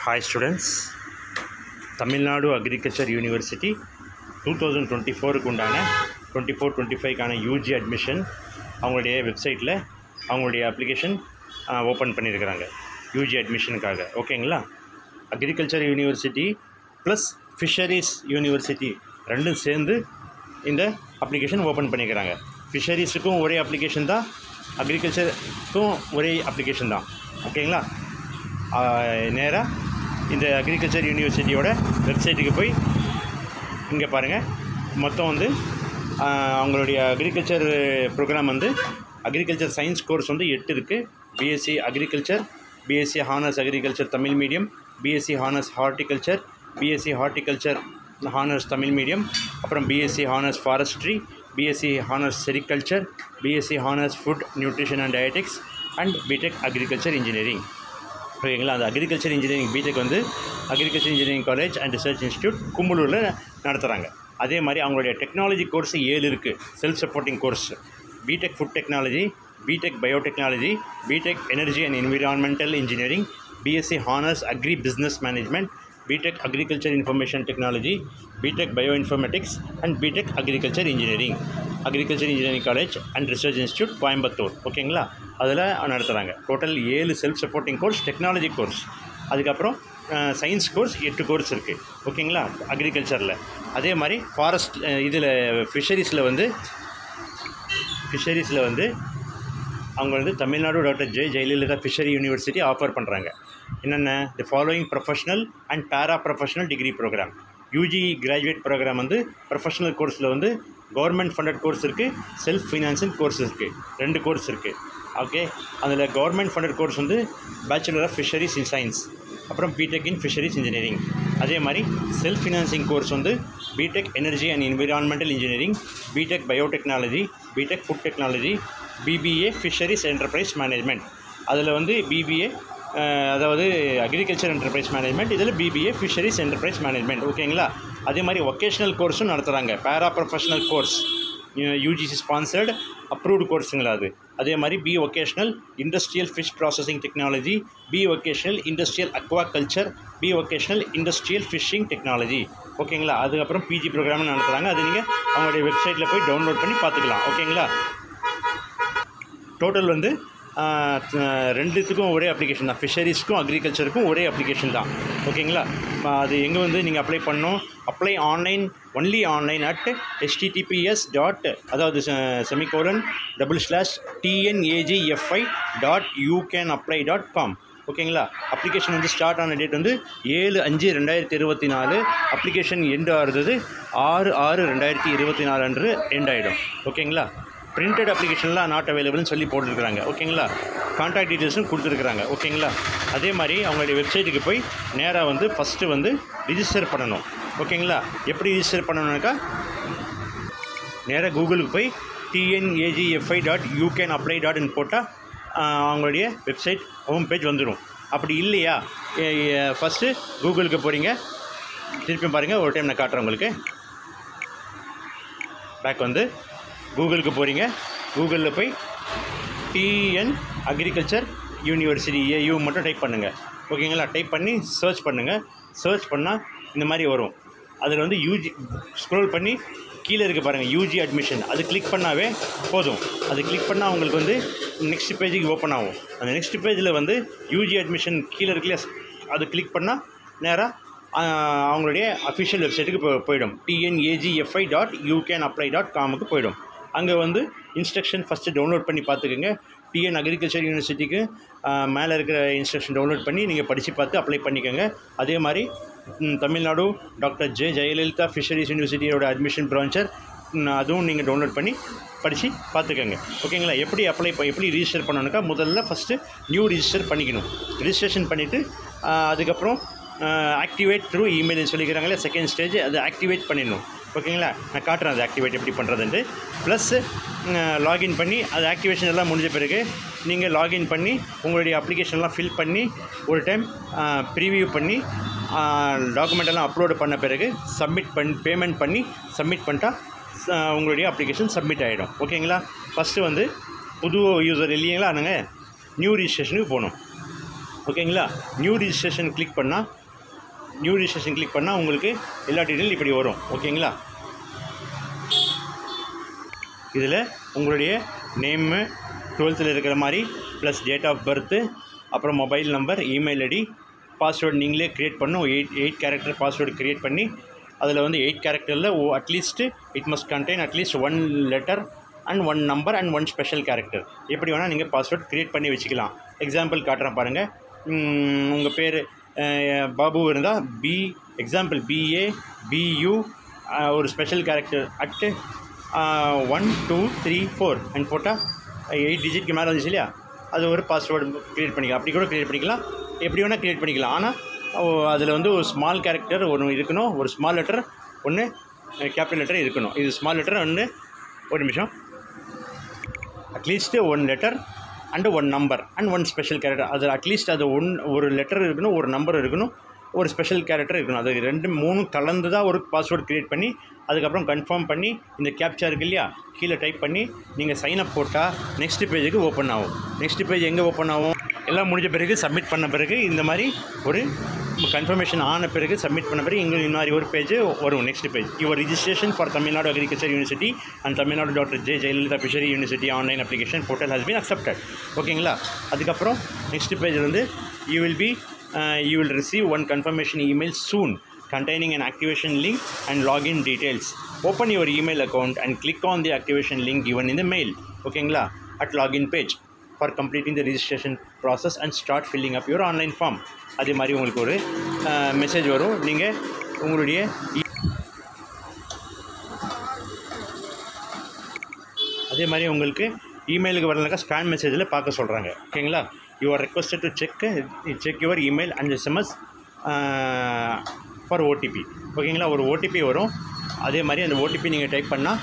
Hi students, Tamil Nadu Agriculture University 2024 குண்டான 24-25 UG admission அவங்களுடைய வெப்சைட்டில் அவங்களுடைய அப்ளிகேஷன் ஓப்பன் பண்ணியிருக்கிறாங்க UG அட்மிஷனுக்காக. ஓகேங்களா? Agriculture university plus fisheries university ரெண்டும் சேர்ந்து இந்த அப்ளிகேஷன் ஓப்பன் பண்ணிக்கிறாங்க. ஃபிஷரிஸுக்கும் ஒரே அப்ளிகேஷன் தான், அக்ரிகல்ச்சருக்கும் ஒரே அப்ளிகேஷன் தான். ஓகேங்களா? நேராக இந்த அக்ரிகல்ச்சர் யூனிவர்சிட்டியோட வெப்சைட்டுக்கு போய் இங்கே பாருங்கள். மொத்தம் வந்து அவங்களுடைய அக்ரிகல்ச்சர் ப்ரோக்ராம் வந்து அக்ரிகல்ச்சர் சயின்ஸ் கோர்ஸ் வந்து 8 இருக்குது. BSc agriculture, BSc honours agriculture Tamil medium, BSc honours horticulture, BSc horticulture honours Tamil medium, அப்புறம் BSc honours forestry, BSc honours sericulture, BSc honours food nutrition and dietetics and BTech agriculture engineering. ஓகேங்களா? அந்த agriculture engineering BTech வந்து agriculture engineering college and research institute கும்பலூரில் நடத்துகிறாங்க. அதே மாதிரி அவங்களுடைய technology course 7 இருக்குது. Self supporting course BTech food technology, BTech biotechnology, BTech energy and environmental engineering, BSc honours agri business management, BTech agriculture information technology, BTech bio informatics and BTech agriculture engineering, agriculture engineering college and research institute Coimbatore. ஓகேங்களா? அதில் நடத்துகிறாங்க. Total 7 self supporting course, technology course, அதுக்கப்புறம் science course 8 course இருக்குது. ஓகேங்களா? அக்ரிகல்ச்சரில். அதே மாதிரி forest இதில் ஃபிஷரிஸில் வந்து அவங்க வந்து Tamil Nadu doctor J Jayalalithaa fishery university offer பண்ணுறாங்க. என்னென்ன? The following professional and para professional degree programme. UG graduate programme வந்து ப்ரொஃபஷனல் கோர்ஸில் வந்து கவர்மெண்ட் ஃபண்டட் கோர்ஸ் இருக்குது, செல்ஃப் ஃபினான்சிங் கோர்ஸ் இருக்குது. 2 கோர்ஸ் இருக்குது. ஓகே, அதில் கவர்மெண்ட் ஃபண்டட் கோர்ஸ் வந்து bachelor of fisheries in science, அப்புறம் பிடெக் இன் ஃபிஷரிஸ் இன்ஜினியரிங். அதே மாதிரி செல்ஃப் ஃபினான்சிங் கோர்ஸ் வந்து BTech energy and environmental engineering, BTech biotechnology, BTech food technology, BBA fisheries enterprise management. அதில் வந்து BBA அதாவது agriculture enterprise management, இதில் BBA fisheries enterprise management. ஓகேங்களா? அதே மாதிரி ஒகேஷ்னல் கோர்ஸும் நடத்துகிறாங்க. Para professional course UGC sponsored approved கோர்ஸுங்களா அது. அதே மாதிரி B vocational industrial fish processing technology, B vocational industrial aquaculture, B vocational industrial fishing technology. ஓகேங்களா? அதுக்கப்புறம் பிஜி ப்ரோக்ராமும் நடத்துகிறாங்க. அது நீங்கள் அவங்களுடைய வெப்சைட்டில் போய் டவுன்லோட் பண்ணி பார்த்துக்கலாம். ஓகேங்களா? டோட்டல் வந்து 2த்துக்கும் ஒரே அப்ளிகேஷன் தான். ஃபிஷரிஸ்க்கும் அக்ரிகல்ச்சருக்கும் ஒரே அப்ளிகேஷன் தான். ஓகேங்களா? அது எங்கே வந்து நீங்கள் அப்ளை பண்ணணும்? Apply online, only online at https அதாவது /TNAGFI.YouCanApply.com. ஓகேங்களா? அப்ளிகேஷன் வந்து ஸ்டார்ட் ஆன டேட் வந்து 7/5/2024. அப்ளிகேஷன் எண்ட் ஆகிறது 6/6/2024 அன்று எண்ட் ஆகிடும். ஓகேங்களா? பிரிண்டட் அப்ளிகேஷன்லாம் நாட் அவைலபிள்னு சொல்லி போட்டுருக்குறாங்க. ஓகேங்களா? கான்டாக்ட் டீட்டெயில்ஸும் கொடுத்துருக்குறாங்க. ஓகேங்களா? அதே மாதிரி அவங்களுடைய வெப்சைட்டுக்கு போய் நேராக வந்து ஃபஸ்ட்டு வந்து ரிஜிஸ்டர் பண்ணணும். ஓகேங்களா? எப்படி ரிஜிஸ்டர் பண்ணணுன்னாக்கா நேராக கூகுளுக்கு போய் TNAGFI.YouCanApply.in போட்டால் அவங்களுடைய வெப்சைட் ஹோம் பேஜ் வந்துடும். அப்படி இல்லையா, ஃபஸ்ட்டு கூகுளுக்கு போகிறீங்க, திருப்பி பாருங்கள், ஒரு டைம் நான் காட்டுறேன் உங்களுக்கு. பேக் வந்து கூகுளுக்கு போகிறீங்க. கூகுளில் போய் டிஎன் அக்ரிகல்ச்சர் யூனிவர்சிட்டி AU மட்டும் டைப் பண்ணுங்கள். ஓகேங்களா? டைப் பண்ணி சர்ச் பண்ணுங்கள். சர்ச் பண்ணால் இந்த மாதிரி வரும். அதில் வந்து யூஜி ஸ்க்ரோல் பண்ணி கீழே இருக்குது பாருங்கள், யூஜி அட்மிஷன். அது கிளிக் பண்ணாவே போதும். அது கிளிக் பண்ணால் உங்களுக்கு வந்து நெக்ஸ்ட் பேஜுக்கு ஓப்பன் ஆகும். அந்த நெக்ஸ்ட் பேஜில் வந்து யூஜி அட்மிஷன் கீழே இருக்குல்லையா, அது கிளிக் பண்ணால் நேராக அவங்களுடைய அஃபிஷியல் வெப்சைட்டுக்கு போயிடும். TNAGFI.YouCanApply.comக்கு போயிடும். அங்கே வந்து இன்ஸ்ட்ரக்ஷன் ஃபஸ்ட்டு டவுன்லோட் பண்ணி பார்த்துக்குங்க. டிஎன் அக்ரிகல்ச்சர் யூனிவர்சிட்டிக்கு மேலே இருக்கிற இன்ஸ்ட்ரக்ஷன் டவுன்லோட் பண்ணி நீங்கள் படித்து பார்த்து அப்ளை பண்ணிக்கோங்க. அதே மாதிரி Tamil Nadu doctor J Jayalalithaa fisheries யூனிவர்சிட்டியோட அட்மிஷன் ப்ரான்ச்சர் அதுவும் நீங்கள் டவுன்லோட் பண்ணி படித்து பார்த்துக்கோங்க. ஓகேங்களா? எப்படி ரிஜிஸ்டர் பண்ணணுக்கா, முதல்ல ஃபஸ்ட்டு நியூ ரிஜிஸ்டர் பண்ணிக்கணும். ரிஜிஸ்ட்ரேஷன் பண்ணிவிட்டு அதுக்கப்புறம் ஆக்டிவேட் த்ரூ இமெயில்னு சொல்லிக்கிறாங்களே, செகண்ட் ஸ்டேஜ், அதை ஆக்டிவேட் பண்ணிடணும். ஓகேங்களா? நான் காட்டுறேன் அது ஆக்டிவேட் எப்படி பண்ணுறதுன்ட்டு. ப்ளஸ் லாகின் பண்ணி அது ஆக்டிவேஷன் எல்லாம் முடிஞ்ச பிறகு நீங்கள் லாகின் பண்ணி உங்களுடைய அப்ளிகேஷன்லாம் ஃபில் பண்ணி ஒரு டைம் ப்ரீவியூ பண்ணி டாக்குமெண்ட்டெல்லாம் அப்லோடு பண்ண பிறகு பேமெண்ட் பண்ணி சப்மிட் பண்ணிட்டா உங்களுடைய அப்ளிகேஷன் சப்மிட் ஆகிடும். ஓகேங்களா? ஃபஸ்ட்டு வந்து புது யூசர் இல்லைங்களா, நாங்கள் நியூ ரிஜிஸ்ட்ரேஷனுக்கு போகணும். ஓகேங்களா. நியூ ரிஜிஸ்ட்ரேஷன் கிளிக் பண்ணால் உங்களுக்கு எல்லா டீட்டெயில் இப்படி வரும். ஓகேங்களா. இதில் உங்களுடைய நேமு 12th இருக்கிற மாதிரி ப்ளஸ் டேட் ஆஃப் பர்த்து, அப்புறம் mobile number, email ID, password நீங்களே க்ரியேட் பண்ணணும். 8 கேரக்டர் பாஸ்வேர்டு க்ரியேட் பண்ணி அதில் வந்து 8 கேரக்டரில் at least it must contain at least 1 letter and 1 number and 1 special character. எப்படி வேணால் நீங்கள் பாஸ்வேர்டு க்ரியேட் பண்ணி வச்சுக்கலாம். எக்ஸாம்பிள் காட்டுறேன் பாருங்கள். உங்கள் பேர் பாபு இருந்தால் எக்ஸாம்பிள் BA BU ஒரு ஸ்பெஷல் கேரக்டர் அட்டு 1 2 3 4 அண்ட் போட்டால் 8 டிஜிட்க்கு மேலே வந்துச்சு இல்லையா, அது ஒரு பாஸ்வேர்டு க்ரியேட் பண்ணிக்கலாம். அப்படி கூட க்ரியேட் பண்ணிக்கலாம், எப்படி வேணால் க்ரியேட் பண்ணிக்கலாம். ஆனால் அதில் வந்து ஒரு ஸ்மால் கேரக்டர் ஒன்று இருக்கணும், ஒரு ஸ்மால் லெட்டர் ஒன்று கேபிட்டல் லெட்டர் இருக்கணும். இது ஸ்மால் லெட்டர் ஒன்று, ஒரு நிமிஷம், at least 1 letter and 1 number and 1 special character. அது அட்லீஸ்ட் அது ஒரு லெட்டர் இருக்கணும், ஒரு நம்பர் இருக்கணும், ஒரு ஸ்பெஷல் கேரக்டர் இருக்கணும். அது 2 3 கலந்து தான் ஒரு பாஸ்வேர்டு க்ரியேட் பண்ணி அதுக்கப்புறம் கன்ஃபார்ம் பண்ணி இந்த கேப்ச்சா இருக்குது இல்லையா, கீழே டைப் பண்ணி நீங்கள் சைனப் போட்டால் நெக்ஸ்ட் பேஜுக்கு ஓப்பன் ஆகும். நெக்ஸ்ட் பேஜ் எங்கே ஓப்பன் ஆகும்? எல்லாம் முடிஞ்ச பிறகு சப்மிட் பண்ண பிறகு இந்த மாதிரி ஒரு கன்ஃபர்மேஷன் ஆன பிறகு சப்மிட் பண்ண பிறகு இங்கே இந்த மாதிரி ஒரு பேஜ் வரும். Next page your registration for Tamil Nadu agriculture university and Tamil Nadu doctor J Jayalalithaa fishery university online application portal has been accepted. ஓகேங்களா. அதுக்கப்புறம் நெக்ஸ்ட் பேஜில் வந்து you will receive one confirmation email soon containing an activation link and login details. Open your email account and click on the activation link given in the mail. ஓகேங்களா. at login page for completing the registration process and start filling up your online form. அதே மாதிரி உங்களுக்கு ஒரு message வரும். நீங்கள் உங்களுடைய அதே மாதிரி உங்களுக்கு இமெயிலுக்கு வரலனாக்கா ஸ்பேம் மெசேஜில் பார்க்க சொல்கிறாங்க. ஓகேங்களா. You are requested to check your email and SMS for OTP. ஓகேங்களா. ஒரு OTP வரும். அதே மாதிரி அந்த OTP நீங்கள் டைப் பண்ணால்